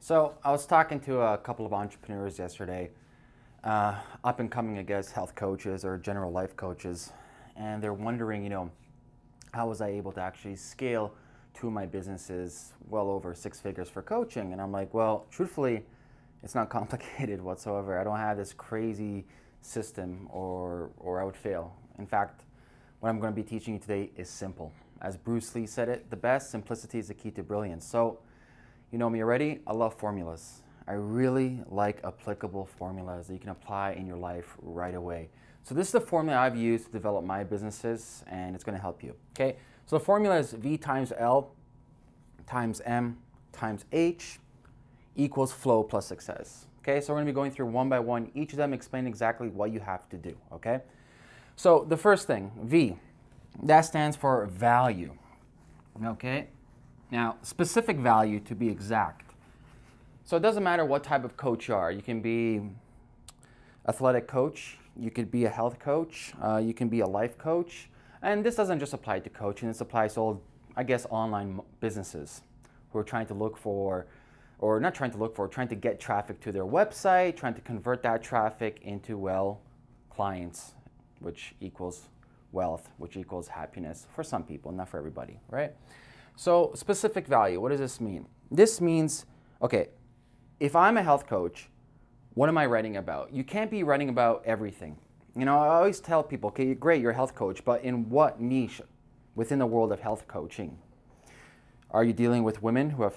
So I was talking to a couple of entrepreneurs yesterday, up and coming, I guess, health coaches or general life coaches, and they're wondering, how was I able to actually scale two of my businesses well over 6 figures for coaching? And I'm like, well, truthfully, it's not complicated whatsoever. I don't have this crazy system or I would fail. In fact, what I'm going to be teaching you today is simple. As Bruce Lee said it, the best simplicity is the key to brilliance. So, you know me already, I love formulas. I really like applicable formulas that you can apply in your life right away. So this is the formula I've used to develop my businesses, and it's going to help you. Okay, so the formula is V times L times M times H equals flow plus success. Okay, so we're going to be going through one by one, each of them explain exactly what you have to do. Okay, so the first thing, V, that stands for value. Okay, now specific value to be exact. So it doesn't matter what type of coach you are. You can be athletic coach, you could be a health coach, you can be a life coach. And this doesn't just apply to coaching, this applies to all, I guess, online businesses who are trying to look for, or not trying to look for, trying to get traffic to their website, trying to convert that traffic into, well, clients, which equals wealth, which equals happiness for some people, not for everybody, right? So specific value, what does this mean? This means, okay, if I'm a health coach, what am I writing about? You can't be writing about everything. I always tell people, okay, great, you're a health coach, but in what niche within the world of health coaching? Are you dealing with women who have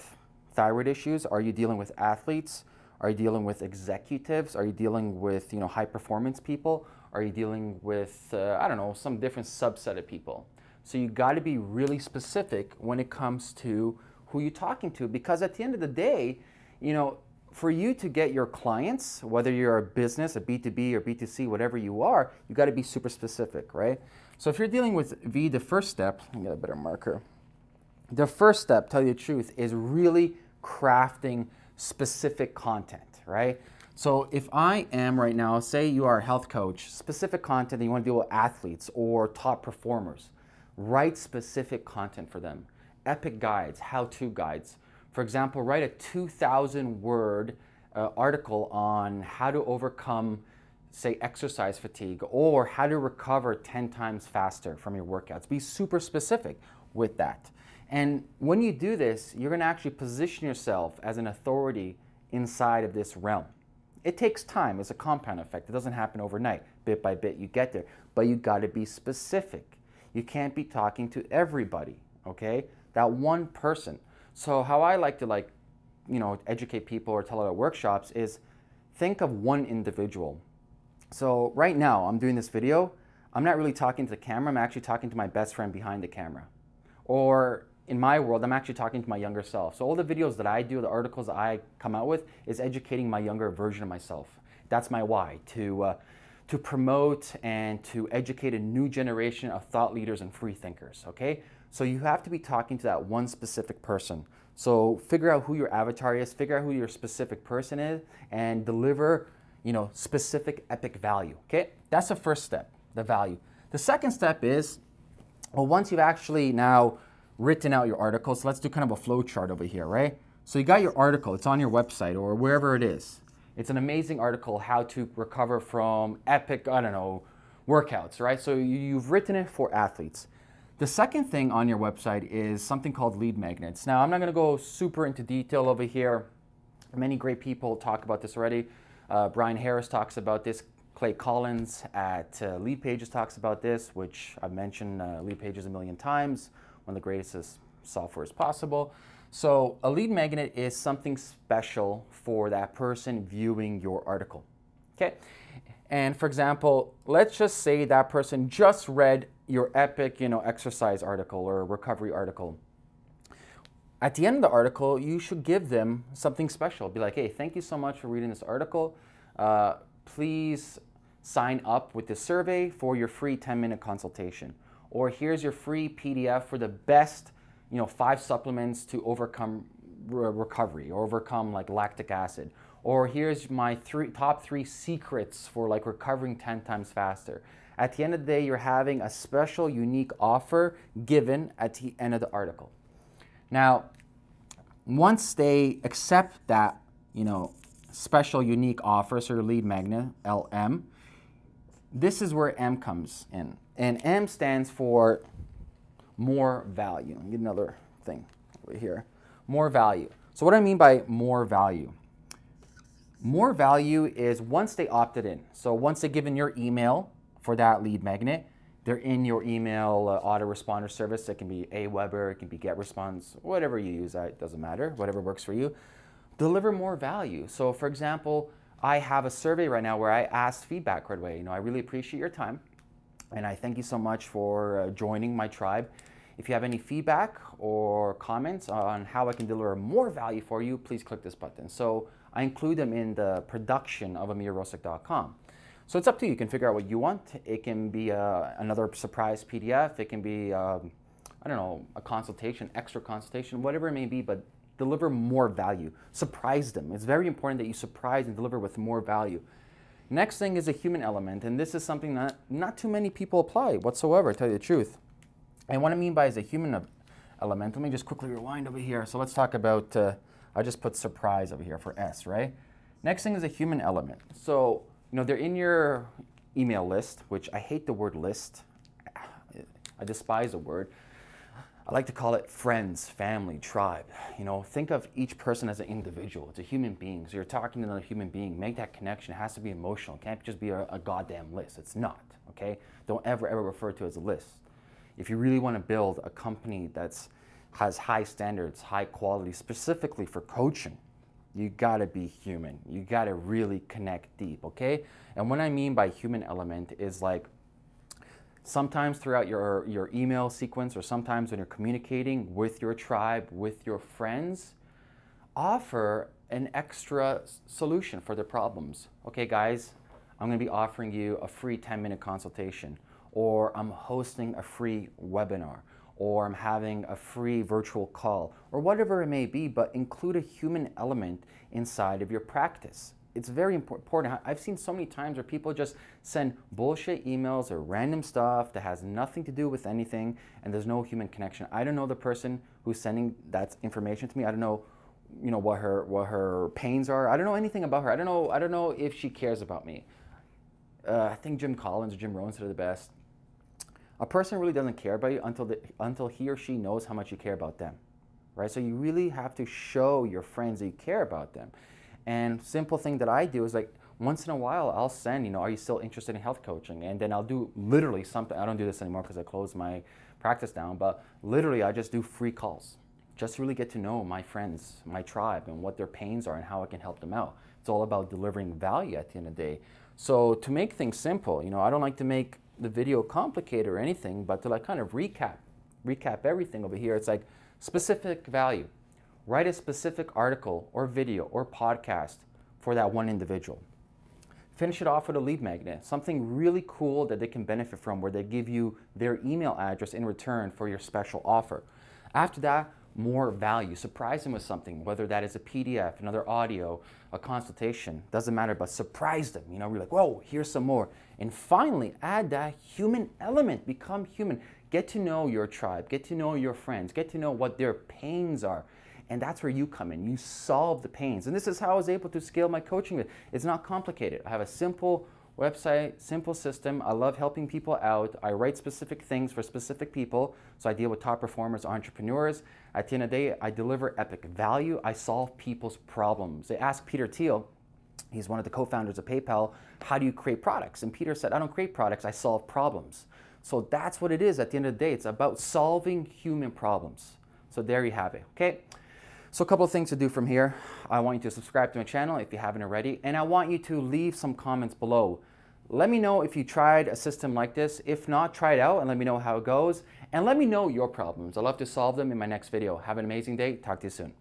thyroid issues? Are you dealing with athletes? Are you dealing with executives? Are you dealing with, high performance people? Are you dealing with, I don't know, some different subset of people? So you got to be really specific when it comes to who you're talking to, because at the end of the day, for you to get your clients, whether you're a business, a B2B or B2C, whatever you are, you got to be super specific, right? So if you're dealing with V, the first step, let me get a better marker. The first step, tell you the truth, is really crafting specific content, right? So if I am right now, say you are a health coach, specific content that you want to deal with athletes or top performers, write specific content for them. Epic guides, how-to guides. For example, write a 2,000-word article on how to overcome, say, exercise fatigue, or how to recover 10 times faster from your workouts. Be super specific with that. And when you do this, you're going to actually position yourself as an authority inside of this realm. It takes time. It's a compound effect. It doesn't happen overnight. Bit by bit, you get there. But you got to be specific. You can't be talking to everybody, okay? That one person. So how I like to educate people or tell at workshops is think of one individual. So right now I'm doing this video. I'm not really talking to the camera. I'm actually talking to my best friend behind the camera. Or in my world, I'm actually talking to my younger self. So all the videos that I do, the articles that I come out with is educating my younger version of myself. That's my why, to promote and to educate a new generation of thought leaders and free thinkers, okay? So you have to be talking to that one specific person. So figure out who your avatar is, figure out who your specific person is, and deliver, specific epic value, okay? That's the first step, the value. The second step is, well, once you've actually now written out your article, so let's do kind of a flow chart over here, right? So you got your article, it's on your website or wherever it is. It's an amazing article, how to recover from epic, workouts, right? So you've written it for athletes. The second thing on your website is something called lead magnets. Now, I'm not going to go super into detail over here. Many great people talk about this already. Brian Harris talks about this. Clay Collins at Lead Pages talks about this, which I've mentioned Lead Pages a million times, one of the greatest softwares possible. So a lead magnet is something special for that person viewing your article, okay? And for example, let's just say that person just read your epic, exercise article or recovery article. At the end of the article, you should give them something special. Be like, hey, thank you so much for reading this article. Please sign up with this survey for your free 10-minute consultation. Or here's your free PDF for the best, 5 supplements to overcome recovery or overcome like lactic acid. Or here's my top 3 secrets for recovering 10 times faster. At the end of the day, you're having a special, unique offer given at the end of the article. Now, once they accept that special unique offers or lead magnet, LM. This is where M comes in. And M stands for more value. Let me get another thing over here. More value. So what do I mean by more value? More value is once they opted in. So once they give in your email for that lead magnet, they're in your email autoresponder service. It can be Aweber, it can be GetResponse, whatever you use, it doesn't matter, whatever works for you. Deliver more value. So for example, I have a survey right now where I asked feedback right away. I really appreciate your time and I thank you so much for joining my tribe. If you have any feedback or comments on how I can deliver more value for you, please click this button. So I include them in the production of AmeerRosic.com. So it's up to you. You can figure out what you want. It can be another surprise PDF. It can be, I don't know, a consultation, extra consultation, whatever it may be, but deliver more value. Surprise them. It's very important that you surprise and deliver with more value. Next thing is a human element, and this is something that not too many people apply whatsoever, to tell you the truth. And what I mean by is a human element, let me just quickly rewind over here. So let's talk about, I just put surprise over here for S, right? Next thing is a human element. So, they're in your email list, which I hate the word list. I despise the word. I like to call it friends, family, tribe. Think of each person as an individual. It's a human being. So you're talking to another human being. Make that connection. It has to be emotional. It can't just be a goddamn list. It's not, okay? Don't ever refer to it as a list. If you really want to build a company that has high standards, high quality, specifically for coaching, you gotta be human. You gotta really connect deep, okay? And what I mean by human element is like sometimes throughout your email sequence or sometimes when you're communicating with your tribe, with your friends, offer an extra solution for their problems. Okay, guys, I'm gonna be offering you a free 10-minute consultation, or I'm hosting a free webinar, or I'm having a free virtual call, or whatever it may be, but include a human element inside of your practice. It's very important. I've seen so many times where people just send bullshit emails or random stuff that has nothing to do with anything, and there's no human connection. I don't know the person who's sending that information to me. I don't know, what her pains are. I don't know anything about her. I don't know if she cares about me. I think Jim Collins or Jim Rohn said it the best. A person really doesn't care about you until he or she knows how much you care about them, right? So you really have to show your friends that you care about them. And simple thing that I do is like once in a while I'll send, are you still interested in health coaching? And then I'll do literally something. I don't do this anymore because I closed my practice down, but literally I just do free calls. Just really get to know my friends, my tribe, and what their pains are and how I can help them out. It's all about delivering value at the end of the day. So to make things simple, I don't like to make the video complicated or anything, but to like kind of recap everything over here. It's like specific value. Write a specific article or video or podcast for that one individual. Finish it off with a lead magnet, something really cool that they can benefit from, where they give you their email address in return for your special offer. After that, more value. Surprise them with something, whether that is a PDF, another audio, a consultation, doesn't matter, but surprise them. We're like, whoa, here's some more. And finally, add that human element. Become human. Get to know your tribe. Get to know your friends. Get to know what their pains are. And that's where you come in. You solve the pains. And this is how I was able to scale my coaching. It's not complicated. I have a simple website, simple system. I love helping people out. I write specific things for specific people. So I deal with top performers, entrepreneurs. At the end of the day, I deliver epic value. I solve people's problems. They asked Peter Thiel, he's one of the co-founders of PayPal, how do you create products? And Peter said, I don't create products, I solve problems. So that's what it is at the end of the day. It's about solving human problems. So there you have it, okay? So a couple of things to do from here. I want you to subscribe to my channel if you haven't already, and I want you to leave some comments below. Let me know if you tried a system like this. If not, try it out and let me know how it goes. And let me know your problems. I'd love to solve them in my next video. Have an amazing day. Talk to you soon.